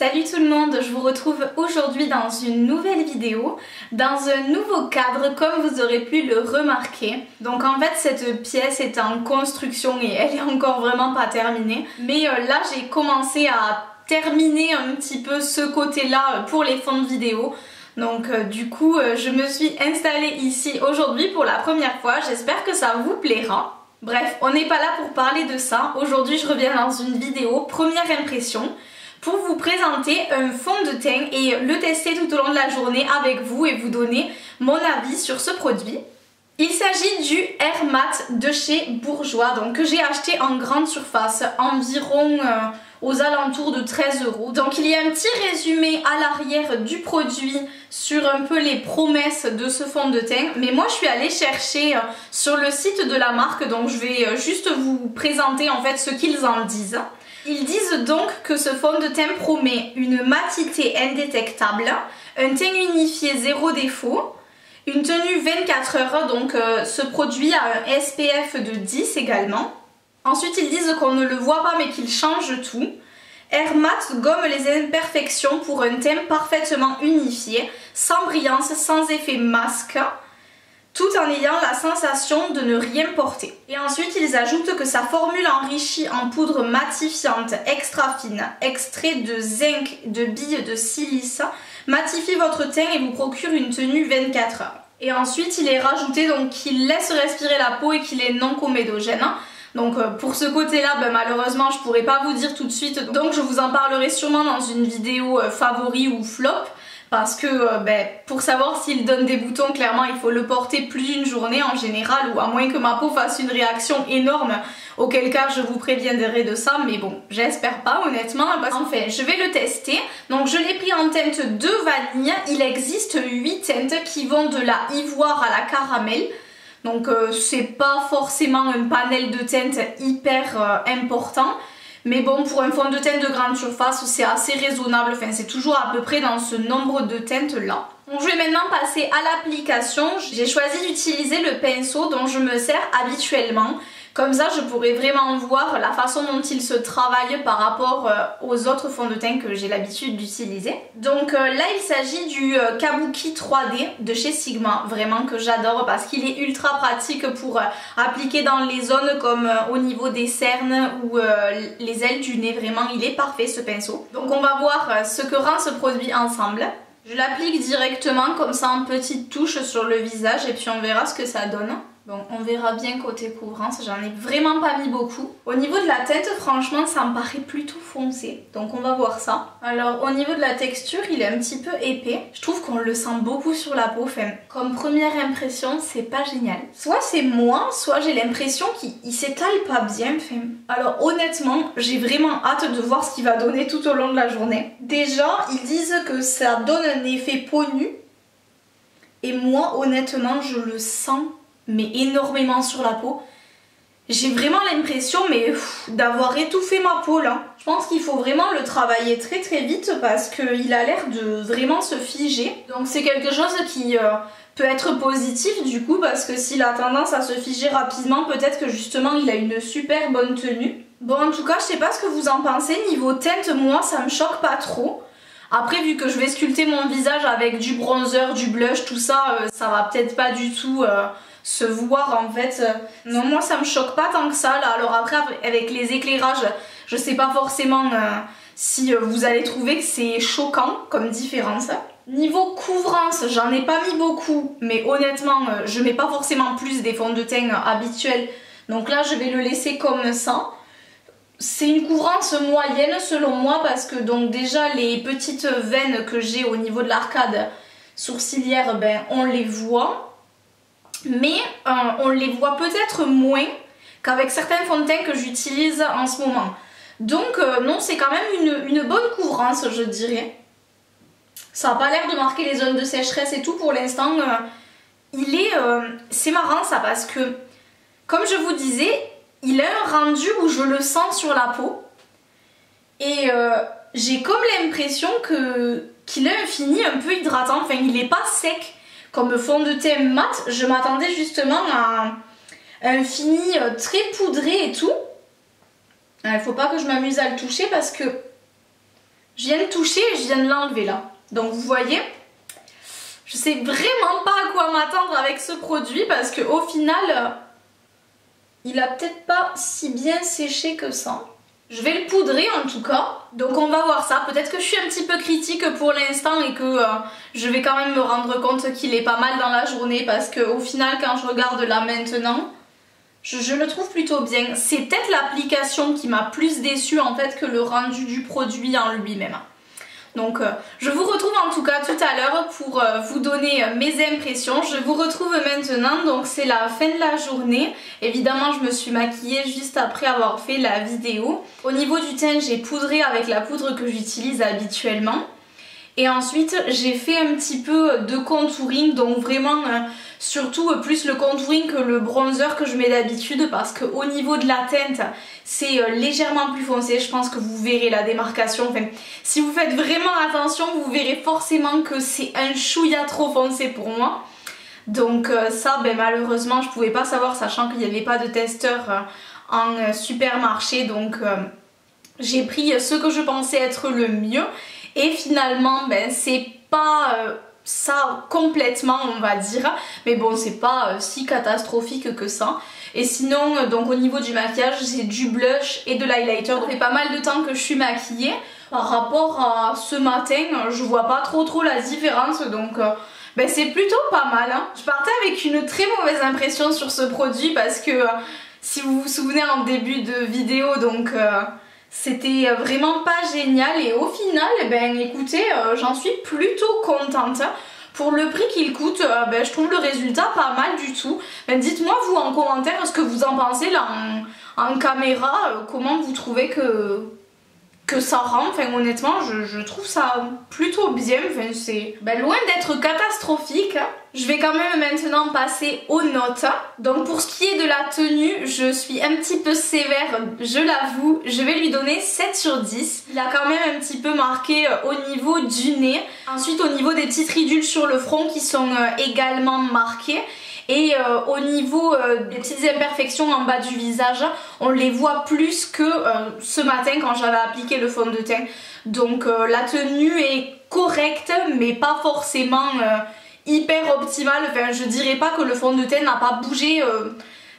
Salut tout le monde, je vous retrouve aujourd'hui dans une nouvelle vidéo, dans un nouveau cadre comme vous aurez pu le remarquer. Donc en fait cette pièce est en construction et elle est encore vraiment pas terminée. Mais là j'ai commencé à terminer un petit peu ce côté là pour les fonds de vidéo. Donc du coup je me suis installée ici aujourd'hui pour la première fois, j'espère que ça vous plaira. Bref, on n'est pas là pour parler de ça, aujourd'hui je reviens dans une vidéo première impression pour vous présenter un fond de teint et le tester tout au long de la journée avec vous et vous donner mon avis sur ce produit. Il s'agit du Air Matte de chez Bourjois, donc que j'ai acheté en grande surface, environ aux alentours de 13 €. Donc il y a un petit résumé à l'arrière du produit sur un peu les promesses de ce fond de teint, mais moi je suis allée chercher sur le site de la marque, donc je vais juste vous présenter en fait ce qu'ils en disent. Ils disent donc que ce fond de teint promet une matité indétectable, un teint unifié zéro défaut, une tenue 24 heures, donc ce produit a un SPF de 10 également. Ensuite ils disent qu'on ne le voit pas mais qu'il change tout. Air Matte gomme les imperfections pour un teint parfaitement unifié, sans brillance, sans effet masque, tout en ayant la sensation de ne rien porter. Et ensuite ils ajoutent que sa formule enrichie en poudre matifiante extra fine, extrait de zinc, de billes de silice, matifie votre teint et vous procure une tenue 24 heures. Et ensuite il est rajouté donc qu'il laisse respirer la peau et qu'il est non comédogène. Donc pour ce côté là malheureusement je pourrais pas vous dire tout de suite, donc je vous en parlerai sûrement dans une vidéo favori ou flop. Parce que pour savoir s'il donne des boutons, clairement il faut le porter plus d'une journée en général, ou à moins que ma peau fasse une réaction énorme, auquel cas je vous préviendrai de ça, mais bon, j'espère pas honnêtement. Enfin, je vais le tester. Donc je l'ai pris en teinte de vanille, il existe 8 teintes qui vont de la ivoire à la caramel. Donc c'est pas forcément un panel de teintes hyper important. Mais bon, pour un fond de teint de grande surface, c'est assez raisonnable, enfin c'est toujours à peu près dans ce nombre de teintes là. Donc je vais maintenant passer à l'application. J'ai choisi d'utiliser le pinceau dont je me sers habituellement. Comme ça je pourrais vraiment voir la façon dont il se travaille par rapport aux autres fonds de teint que j'ai l'habitude d'utiliser. Donc là il s'agit du Kabuki 3D de chez Sigma, vraiment que j'adore parce qu'il est ultra pratique pour appliquer dans les zones comme au niveau des cernes ou les ailes du nez, vraiment il est parfait ce pinceau. Donc on va voir ce que rend ce produit ensemble. Je l'applique directement comme ça en petite touche sur le visage et puis on verra ce que ça donne. Bon, on verra bien côté couvrance, j'en ai vraiment pas mis beaucoup. Au niveau de la tête, franchement, ça me paraît plutôt foncé, donc on va voir ça. Alors, au niveau de la texture, il est un petit peu épais. Je trouve qu'on le sent beaucoup sur la peau, enfin, comme première impression, c'est pas génial. Soit c'est moi, soit j'ai l'impression qu'il s'étale pas bien, enfin. Alors, honnêtement, j'ai vraiment hâte de voir ce qu'il va donner tout au long de la journée. Déjà, ils disent que ça donne un effet peau nue, et moi, honnêtement, je le sens mais énormément sur la peau. J'ai vraiment l'impression d'avoir étouffé ma peau là. Je pense qu'il faut vraiment le travailler très vite parce qu'il a l'air de vraiment se figer. Donc c'est quelque chose qui peut être positif du coup, parce que s'il a tendance à se figer rapidement, peut-être que justement il a une super bonne tenue. Bon, en tout cas je sais pas ce que vous en pensez. Niveau teinte, moi ça me choque pas trop. Après, vu que je vais sculpter mon visage avec du bronzer, du blush, tout ça, ça va peut-être pas du tout se voir en fait. Non, moi ça me choque pas tant que ça là. Alors après, avec les éclairages, je sais pas forcément si vous allez trouver que c'est choquant comme différence. Niveau couvrance, j'en ai pas mis beaucoup, mais honnêtement, je mets pas forcément plus des fonds de teint habituels. Donc là, je vais le laisser comme ça. C'est une couvrance moyenne selon moi parce que donc déjà les petites veines que j'ai au niveau de l'arcade sourcilière, on les voit. Mais on les voit peut-être moins qu'avec certains fonds de teint que j'utilise en ce moment. Donc non, c'est quand même une bonne couvrance, je dirais. Ça n'a pas l'air de marquer les zones de sécheresse et tout pour l'instant. C'est marrant ça parce que, comme je vous disais, il a un rendu où je le sens sur la peau. Et j'ai comme l'impression qu'il a un fini un peu hydratant, enfin il n'est pas sec. Comme fond de teint mat, je m'attendais justement à un fini très poudré et tout. Il ne faut pas que je m'amuse à le toucher parce que Je viens de toucher et je viens de l'enlever là. Donc vous voyez, je sais vraiment pas à quoi m'attendre avec ce produit parce qu'au final, il a peut-être pas si bien séché que ça. Je vais le poudrer en tout cas, donc on va voir ça. Peut-être que je suis un petit peu critique pour l'instant et que je vais quand même me rendre compte qu'il est pas mal dans la journée parce qu'au final quand je regarde là maintenant, je le trouve plutôt bien. C'est peut-être l'application qui m'a plus déçue en fait que le rendu du produit en lui-même. Donc je vous retrouve en tout cas tout à l'heure pour vous donner mes impressions. Je vous retrouve maintenant, donc c'est la fin de la journée. Évidemment je me suis maquillée juste après avoir fait la vidéo. Au niveau du teint j'ai poudré avec la poudre que j'utilise habituellement. Et ensuite j'ai fait un petit peu de contouring, donc vraiment surtout plus le contouring que le bronzer que je mets d'habitude parce qu'au niveau de la teinte c'est légèrement plus foncé. Je pense que vous verrez la démarcation. Enfin, si vous faites vraiment attention vous verrez forcément que c'est un chouïa trop foncé pour moi. Donc ça ben, malheureusement je pouvais pas savoir sachant qu'il n'y avait pas de testeur en supermarché, donc j'ai pris ce que je pensais être le mieux. Et finalement, ben, c'est pas ça complètement, on va dire. Mais bon, c'est pas si catastrophique que ça. Et sinon, donc au niveau du maquillage, c'est du blush et de l'highlighter. Ça fait pas mal de temps que je suis maquillée. Par rapport à ce matin, je vois pas trop la différence. Donc ben, c'est plutôt pas mal. Hein. Je partais avec une très mauvaise impression sur ce produit parce que si vous vous souvenez en début de vidéo, donc... c'était vraiment pas génial et au final, ben écoutez, j'en suis plutôt contente. Pour le prix qu'il coûte, ben, je trouve le résultat pas mal du tout. Ben, dites-moi vous en commentaire ce que vous en pensez là en caméra, comment vous trouvez que ça rend. Enfin honnêtement je trouve ça plutôt bien, enfin, c'est ben, loin d'être catastrophique. Je vais quand même maintenant passer aux notes. Donc pour ce qui est de la tenue, je suis un petit peu sévère, je l'avoue. Je vais lui donner 7 sur 10. Il a quand même un petit peu marqué au niveau du nez. Ensuite au niveau des petites ridules sur le front qui sont également marquées. Et au niveau des petites imperfections en bas du visage, on les voit plus que ce matin quand j'avais appliqué le fond de teint. Donc la tenue est correcte mais pas forcément hyper optimale. Enfin je dirais pas que le fond de teint n'a pas bougé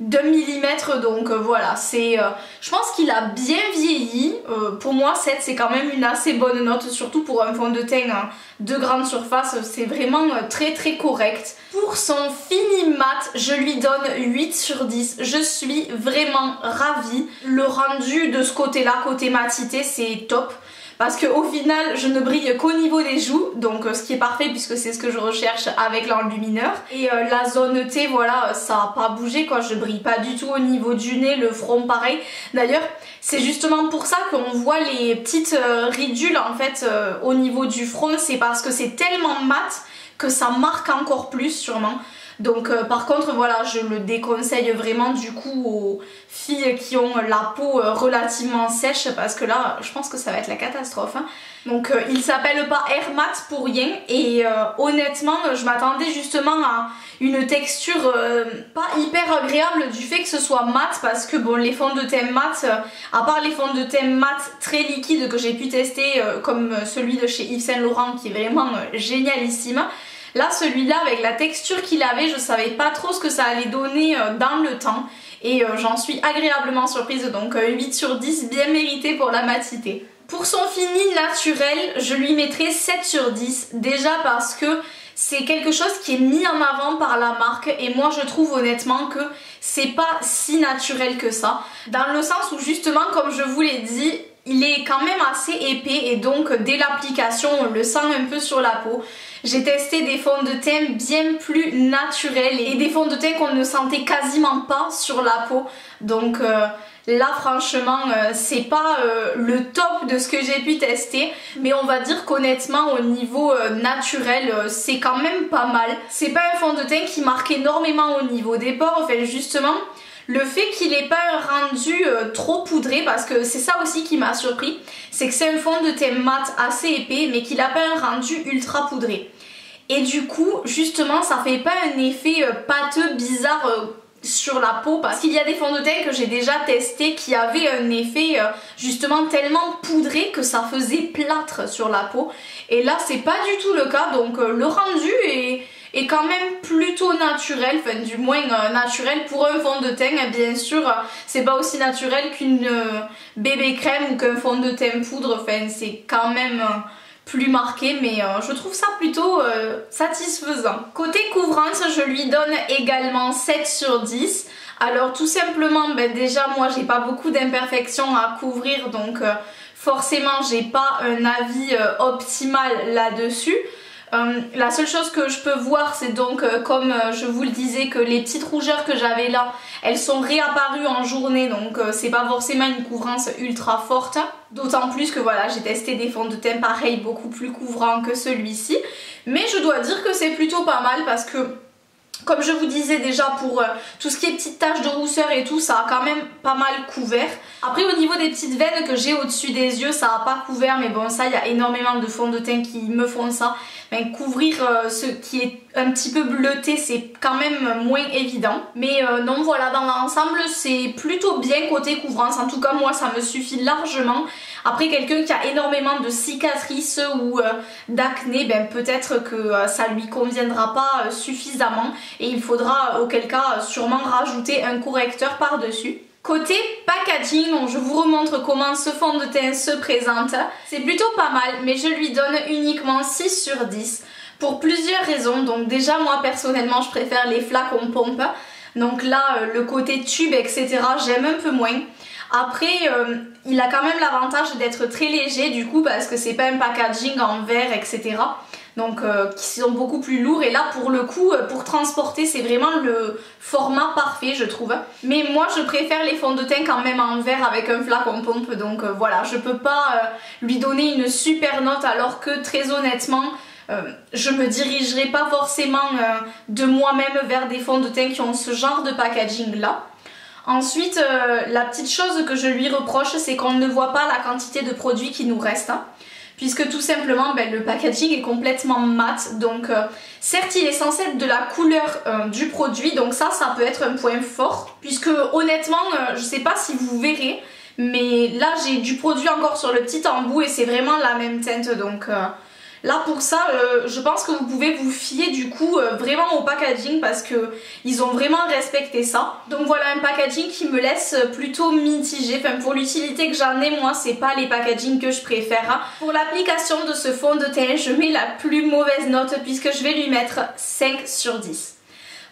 d'1 millimètre, donc voilà, c'est je pense qu'il a bien vieilli. Pour moi 7 c'est quand même une assez bonne note, surtout pour un fond de teint de grande surface, c'est vraiment très correct. Pour son fini mat, je lui donne 8 sur 10, je suis vraiment ravie. Le rendu de ce côté là, côté matité, c'est top. Parce qu'au final je ne brille qu'au niveau des joues, donc ce qui est parfait puisque c'est ce que je recherche avec l'enlumineur. Et la zone T, voilà, ça n'a pas bougé quoi, je brille pas du tout au niveau du nez, le front pareil. D'ailleurs c'est justement pour ça qu'on voit les petites ridules en fait au niveau du front, c'est parce que c'est tellement mat que ça marque encore plus sûrement. Donc par contre voilà, je le déconseille vraiment du coup aux filles qui ont la peau relativement sèche parce que là je pense que ça va être la catastrophe. Hein. Donc il s'appelle pas Air Matte pour rien et honnêtement je m'attendais justement à une texture pas hyper agréable du fait que ce soit mat parce que bon les fonds de teint mat, à part les fonds de teint mat très liquides que j'ai pu tester comme celui de chez Yves Saint Laurent qui est vraiment génialissime. Là celui-là avec la texture qu'il avait, je savais pas trop ce que ça allait donner dans le temps et j'en suis agréablement surprise, donc 8 sur 10 bien mérité pour la matité. Pour son fini naturel, je lui mettrai 7 sur 10 déjà parce que c'est quelque chose qui est mis en avant par la marque et moi je trouve honnêtement que c'est pas si naturel que ça, dans le sens où justement comme je vous l'ai dit, il est quand même assez épais et donc dès l'application on le sent un peu sur la peau. J'ai testé des fonds de teint bien plus naturels et des fonds de teint qu'on ne sentait quasiment pas sur la peau. Donc là franchement c'est pas le top de ce que j'ai pu tester, mais on va dire qu'honnêtement au niveau naturel c'est quand même pas mal. C'est pas un fond de teint qui marque énormément au niveau des pores, enfin justement le fait qu'il n'ait pas un rendu trop poudré, parce que c'est ça aussi qui m'a surpris, c'est que c'est un fond de teint mat assez épais mais qu'il n'a pas un rendu ultra poudré. Et du coup justement ça fait pas un effet pâteux bizarre sur la peau, parce qu'il y a des fonds de teint que j'ai déjà testés qui avaient un effet justement tellement poudré que ça faisait plâtre sur la peau, et là c'est pas du tout le cas, donc le rendu est quand même plutôt naturel, enfin du moins naturel pour un fond de teint. Bien sûr c'est pas aussi naturel qu'une bébé crème ou qu'un fond de teint poudre, enfin c'est quand même plus marqué, mais je trouve ça plutôt satisfaisant. Côté couvrance, je lui donne également 7 sur 10. Alors tout simplement, déjà moi j'ai pas beaucoup d'imperfections à couvrir, donc forcément j'ai pas un avis optimal là-dessus. La seule chose que je peux voir, c'est donc comme je vous le disais, que les petites rougeurs que j'avais là, elles sont réapparues en journée, donc c'est pas forcément une couvrance ultra forte, d'autant plus que voilà, j'ai testé des fonds de teint pareil beaucoup plus couvrants que celui-ci, mais je dois dire que c'est plutôt pas mal parce que comme je vous disais déjà, pour tout ce qui est petites taches de rousseur et tout, ça a quand même pas mal couvert. Après au niveau des petites veines que j'ai au-dessus des yeux, ça a pas couvert, mais bon ça il y a énormément de fonds de teint qui me font ça. Mais couvrir ce qui est un petit peu bleuté, c'est quand même moins évident. Mais non voilà, dans l'ensemble c'est plutôt bien côté couvrance, en tout cas moi ça me suffit largement. Après quelqu'un qui a énormément de cicatrices ou d'acné, peut-être que ça lui conviendra pas suffisamment et il faudra auquel cas sûrement rajouter un correcteur par-dessus. Côté packaging, je vous remontre comment ce fond de teint se présente. C'est plutôt pas mal, mais je lui donne uniquement 6 sur 10 pour plusieurs raisons. Donc déjà moi personnellement je préfère les flacons pompe, donc là le côté tube etc j'aime un peu moins. Après il a quand même l'avantage d'être très léger du coup, parce que c'est pas un packaging en verre etc, donc qui sont beaucoup plus lourds, et là pour le coup pour transporter c'est vraiment le format parfait je trouve. Mais moi je préfère les fonds de teint quand même en verre avec un flacon pompe, donc voilà, je peux pas lui donner une super note, alors que très honnêtement je me dirigerai pas forcément de moi-même vers des fonds de teint qui ont ce genre de packaging là. Ensuite, la petite chose que je lui reproche, c'est qu'on ne voit pas la quantité de produits qui nous reste, hein, puisque tout simplement le packaging est complètement mat, donc certes il est censé être de la couleur du produit, donc ça peut être un point fort, puisque honnêtement je sais pas si vous verrez, mais là j'ai du produit encore sur le petit embout et c'est vraiment la même teinte, donc là pour ça je pense que vous pouvez vous fier du coup vraiment au packaging, parce que ils ont vraiment respecté ça. Donc voilà, un packaging qui me laisse plutôt mitigé. Enfin pour l'utilité que j'en ai, moi c'est pas les packagings que je préfère, hein. Pour l'application de ce fond de teint je mets la plus mauvaise note, puisque je vais lui mettre 5 sur 10.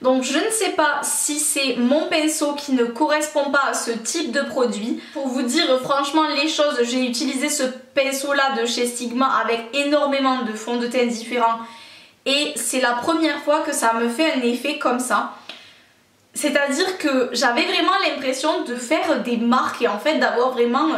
Donc je ne sais pas si c'est mon pinceau qui ne correspond pas à ce type de produit. Pour vous dire franchement les choses, j'ai utilisé ce pinceau là de chez Sigma avec énormément de fonds de teint différents, et c'est la première fois que ça me fait un effet comme ça. C'est-à-dire que j'avais vraiment l'impression de faire des marques et en fait d'avoir vraiment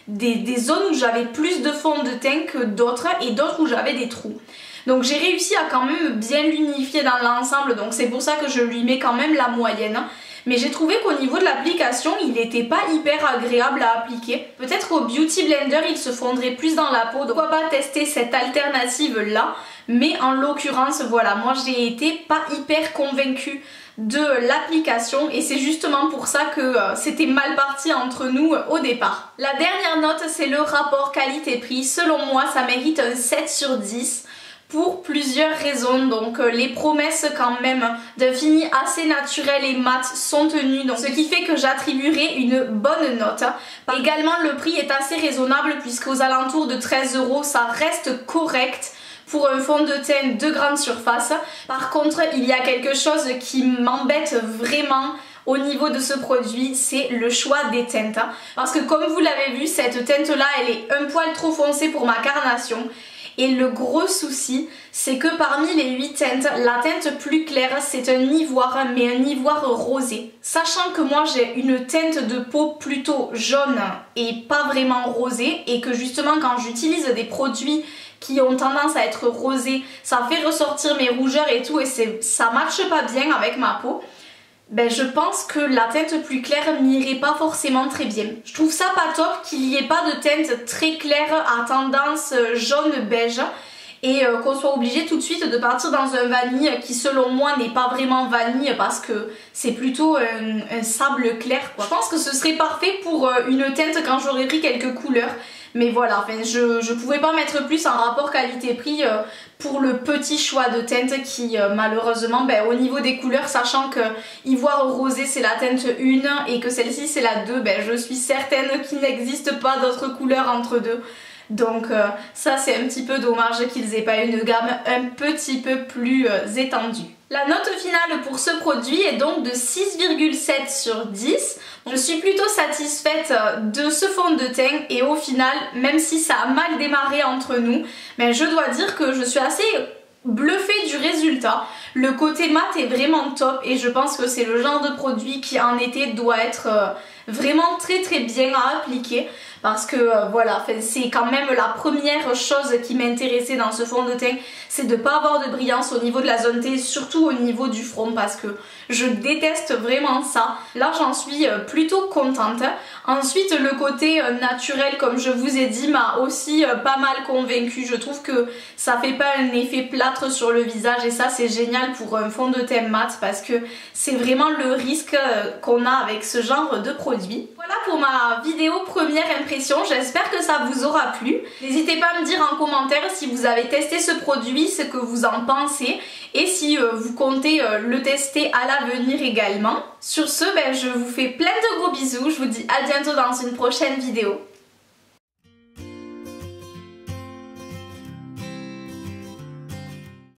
des zones où j'avais plus de fond de teint que d'autres, et d'autres où j'avais des trous. Donc j'ai réussi à quand même bien l'unifier dans l'ensemble, donc c'est pour ça que je lui mets quand même la moyenne. Mais j'ai trouvé qu'au niveau de l'application, il n'était pas hyper agréable à appliquer. Peut-être qu'au Beauty Blender, il se fondrait plus dans la peau, donc pourquoi pas tester cette alternative là. Mais en l'occurrence, voilà, moi j'ai été pas hyper convaincue de l'application, et c'est justement pour ça que c'était mal parti entre nous au départ. La dernière note, c'est le rapport qualité-prix. Selon moi, ça mérite un 7 sur 10. Pour plusieurs raisons. Donc les promesses quand même d'un fini assez naturel et mat sont tenues, donc ce qui fait que j'attribuerai une bonne note. Également le prix est assez raisonnable, puisqu'aux alentours de 13 € ça reste correct pour un fond de teint de grande surface. Par contre il y a quelque chose qui m'embête vraiment au niveau de ce produit, c'est le choix des teintes, parce que comme vous l'avez vu, cette teinte là elle est un poil trop foncée pour ma carnation. Et le gros souci, c'est que parmi les 8 teintes, la teinte plus claire, c'est un ivoire, mais un ivoire rosé. Sachant que moi j'ai une teinte de peau plutôt jaune et pas vraiment rosée, et que justement quand j'utilise des produits qui ont tendance à être rosés, ça fait ressortir mes rougeurs et tout, et ça matche pas bien avec ma peau. Je pense que la teinte plus claire m'irait pas forcément très bien. Je trouve ça pas top qu'il n'y ait pas de teinte très claire à tendance jaune beige, et qu'on soit obligé tout de suite de partir dans un vanille qui selon moi n'est pas vraiment vanille parce que c'est plutôt un sable clair quoi. Je pense que ce serait parfait pour une teinte quand j'aurais pris quelques couleurs. Mais voilà, enfin, je pouvais pas mettre plus en rapport qualité-prix pour le petit choix de teinte qui malheureusement au niveau des couleurs, sachant que Ivoire Rosé c'est la teinte 1 et que celle-ci c'est la 2, je suis certaine qu'il n'existe pas d'autres couleurs entre deux. Donc ça c'est un petit peu dommage qu'ils aient pas une gamme un petit peu plus étendue. La note finale pour ce produit est donc de 6,7 sur 10. Je suis plutôt satisfaite de ce fond de teint et au final, même si ça a mal démarré entre nous, je dois dire que je suis assez bluffée du résultat. Le côté mat est vraiment top et je pense que c'est le genre de produit qui en été doit être vraiment très bien à appliquer parce que voilà, c'est quand même la première chose qui m'intéressait dans ce fond de teint, c'est de ne pas avoir de brillance au niveau de la zone T, surtout au niveau du front parce que je déteste vraiment ça. Là j'en suis plutôt contente. Ensuite le côté naturel comme je vous ai dit m'a aussi pas mal convaincue. Je trouve que ça fait pas un effet plâtre sur le visage et ça c'est génial pour un fond de teint mat parce que c'est vraiment le risque qu'on a avec ce genre de produit. Voilà pour ma vidéo première impression, j'espère que ça vous aura plu. N'hésitez pas à me dire en commentaire si vous avez testé ce produit, ce que vous en pensez et si vous comptez le tester à l'avenir également. Sur ce, je vous fais plein de gros bisous, je vous dis à bientôt dans une prochaine vidéo.